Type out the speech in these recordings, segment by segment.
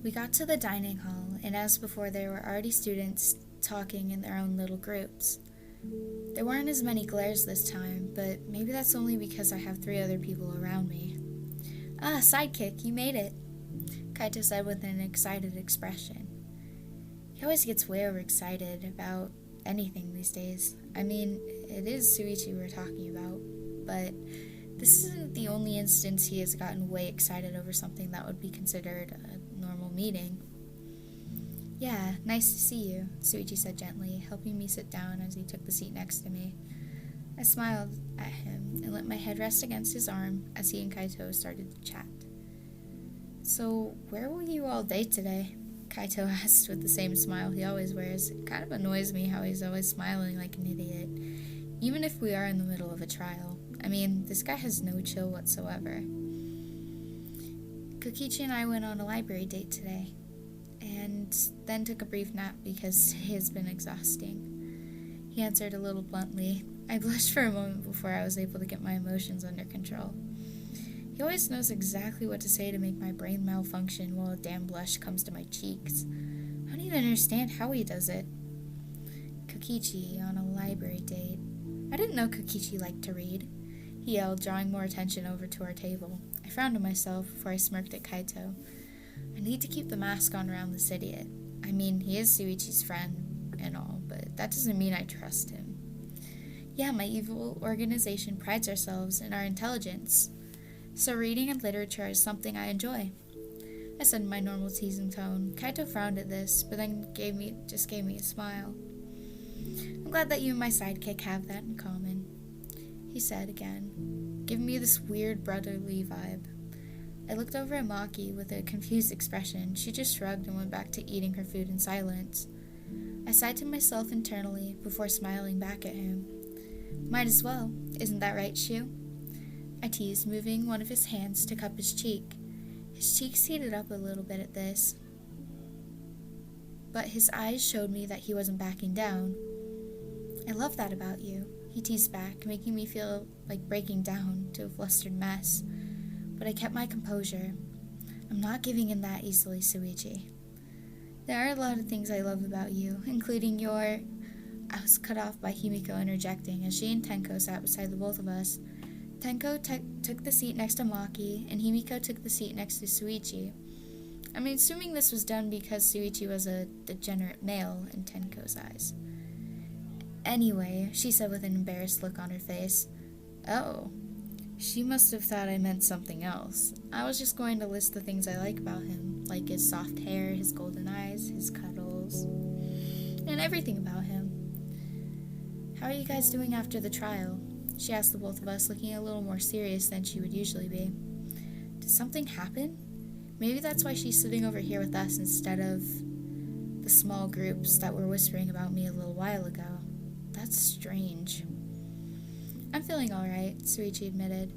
We got to the dining hall, and as before, there were already students talking in their own little groups. There weren't as many glares this time, but maybe that's only because I have 3 other people around me. Ah, Sidekick, you made it, Kaito said with an excited expression. He always gets way overexcited about anything these days. I mean, it is Shuichi we're talking about, but this isn't the only instance he has gotten way excited over something that would be considered a normal meeting. Yeah, nice to see you, Shuichi said gently, helping me sit down as he took the seat next to me. I smiled at him and let my head rest against his arm as he and Kaito started to chat. So, where will you all date today? Kaito asked with the same smile he always wears. It kind of annoys me how he's always smiling like an idiot, even if we are in the middle of a trial. I mean, this guy has no chill whatsoever. Kokichi and I went on a library date today, and then took a brief nap because it has been exhausting. He answered a little bluntly. I blushed for a moment before I was able to get my emotions under control. He always knows exactly what to say to make my brain malfunction while a damn blush comes to my cheeks. I don't even understand how he does it. Kokichi on a library date. I didn't know Kokichi liked to read, he yelled, drawing more attention over to our table. I frowned to myself before I smirked at Kaito. I need to keep the mask on around this idiot. I mean, he is Shuichi's friend and all, but that doesn't mean I trust him. Yeah, my evil organization prides ourselves in our intelligence, so reading and literature is something I enjoy, I said in my normal teasing tone. Kaito frowned at this, but then gave me a smile. I'm glad that you and my sidekick have that in common, he said again, giving me this weird brotherly vibe. I looked over at Maki with a confused expression. She just shrugged and went back to eating her food in silence. I sighed to myself internally before smiling back at him. Might as well, isn't that right, Shu? I teased, moving one of his hands to cup his cheek. His cheeks heated up a little bit at this, but his eyes showed me that he wasn't backing down. I love that about you, he teased back, making me feel like breaking down to a flustered mess. But I kept my composure. I'm not giving in that easily, Shuichi. There are a lot of things I love about you, including your... I was cut off by Himiko interjecting as she and Tenko sat beside the both of us. Tenko took the seat next to Maki, and Himiko took the seat next to Shuichi. I'm assuming this was done because Shuichi was a degenerate male in Tenko's eyes. Anyway, she said with an embarrassed look on her face. Oh. She must have thought I meant something else. I was just going to list the things I like about him, like his soft hair, his golden eyes, his cuddles, and everything about him. How are you guys doing after the trial? She asked the both of us, looking a little more serious than she would usually be. Did something happen? Maybe that's why she's sitting over here with us instead of the small groups that were whispering about me a little while ago. That's strange. I'm feeling alright, Shuichi admitted,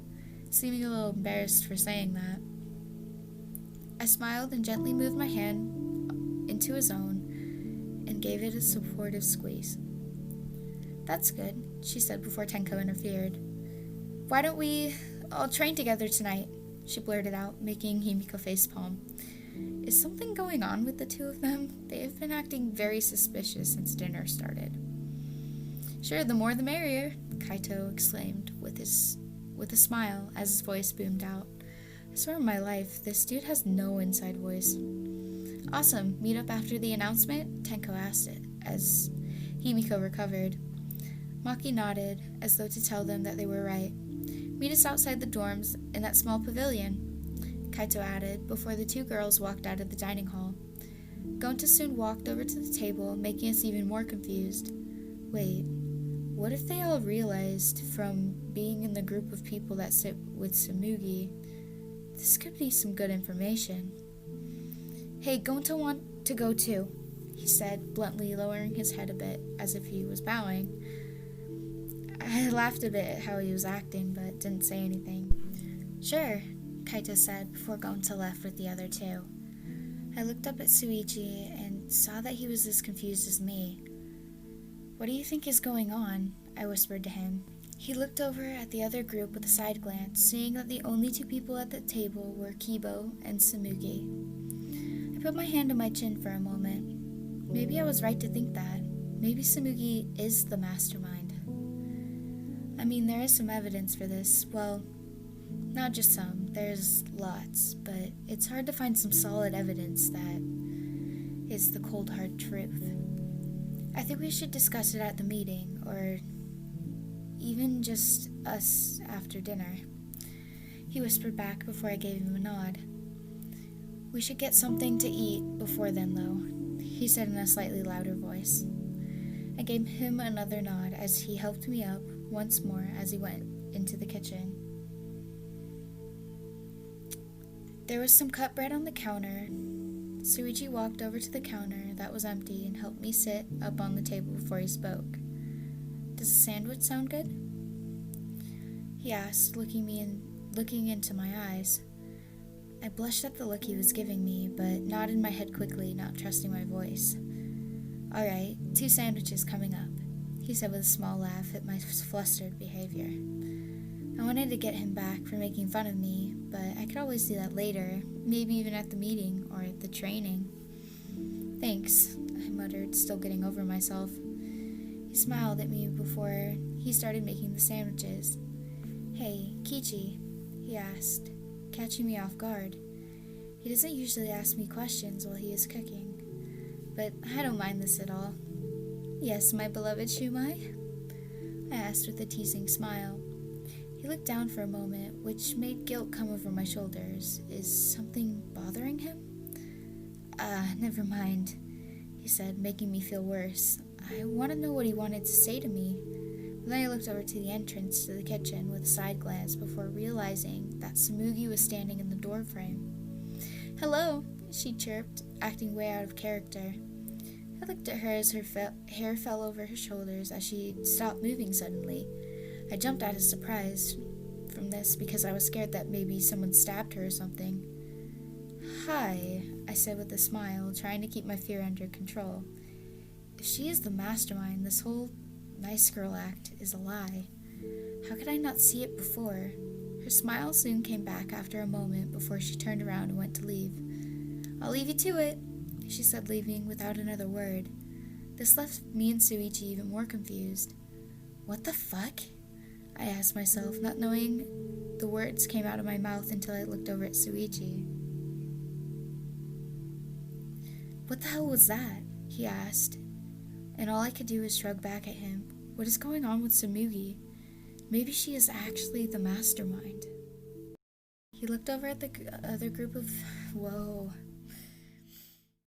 seeming a little embarrassed for saying that. I smiled and gently moved my hand into his own and gave it a supportive squeeze. That's good, she said before Tenko interfered. Why don't we all train together tonight? She blurted out, making Himiko facepalm. Is something going on with the two of them? They have been acting very suspicious since dinner started. Sure, the more the merrier, Kaito exclaimed with a smile as his voice boomed out. I swear on my life, this dude has no inside voice. Awesome, meet up after the announcement? Tenko asked it as Himiko recovered. Maki nodded, as though to tell them that they were right. Meet us outside the dorms in that small pavilion, Kaito added, before the 2 girls walked out of the dining hall. Gonta soon walked over to the table, making us even more confused. Wait, what if they all realized from being in the group of people that sit with Samugi, this could be some good information. Hey, Gonta want to go too, he said, bluntly lowering his head a bit, as if he was bowing. I laughed a bit at how he was acting, but didn't say anything. Sure, Kaito said before Gonta left with the other 2. I looked up at Shuichi and saw that he was as confused as me. What do you think is going on? I whispered to him. He looked over at the other group with a side glance, seeing that the only 2 people at the table were Kibo and Samugi. I put my hand on my chin for a moment. Maybe I was right to think that. Maybe Samugi is the mastermind. I mean, there is some evidence for this. Well, not just some. There's lots. But it's hard to find some solid evidence that is the cold hard truth. I think we should discuss it at the meeting, or even just us after dinner. He whispered back before I gave him a nod. We should get something to eat before then, though, he said in a slightly louder voice. I gave him another nod as he helped me up once more as he went into the kitchen. There was some cut bread on the counter. Shuichi walked over to the counter that was empty and helped me sit up on the table before he spoke. Does a sandwich sound good? He asked, looking into my eyes. I blushed at the look he was giving me, but nodded my head quickly, not trusting my voice. All right, 2 sandwiches coming up, he said with a small laugh at my flustered behavior. I wanted to get him back for making fun of me, but I could always do that later, maybe even at the meeting or at the training. Thanks, I muttered, still getting over myself. He smiled at me before he started making the sandwiches. Hey, Kichi, he asked, catching me off guard. He doesn't usually ask me questions while he is cooking, but I don't mind this at all. Yes, my beloved Shumai? I asked with a teasing smile. He looked down for a moment, which made guilt come over my shoulders. Is something bothering him? Never mind, he said, making me feel worse. I want to know what he wanted to say to me. But then I looked over to the entrance to the kitchen with a side glance before realizing that Samugi was standing in the doorframe. Hello, she chirped, acting way out of character. I looked at her as her hair fell over her shoulders as she stopped moving suddenly. I jumped out of surprise from this because I was scared that maybe someone stabbed her or something. Hi, I said with a smile, trying to keep my fear under control. If she is the mastermind, this whole nice girl act is a lie. How could I not see it before? Her smile soon came back after a moment before she turned around and went to leave. I'll leave you to it, she said, leaving without another word. This left me and Shuichi even more confused. What the fuck? I asked myself, not knowing the words came out of my mouth until I looked over at Shuichi. What the hell was that? He asked, and all I could do was shrug back at him. What is going on with Samugi? Maybe she is actually the mastermind. He looked over at the other group of... Whoa.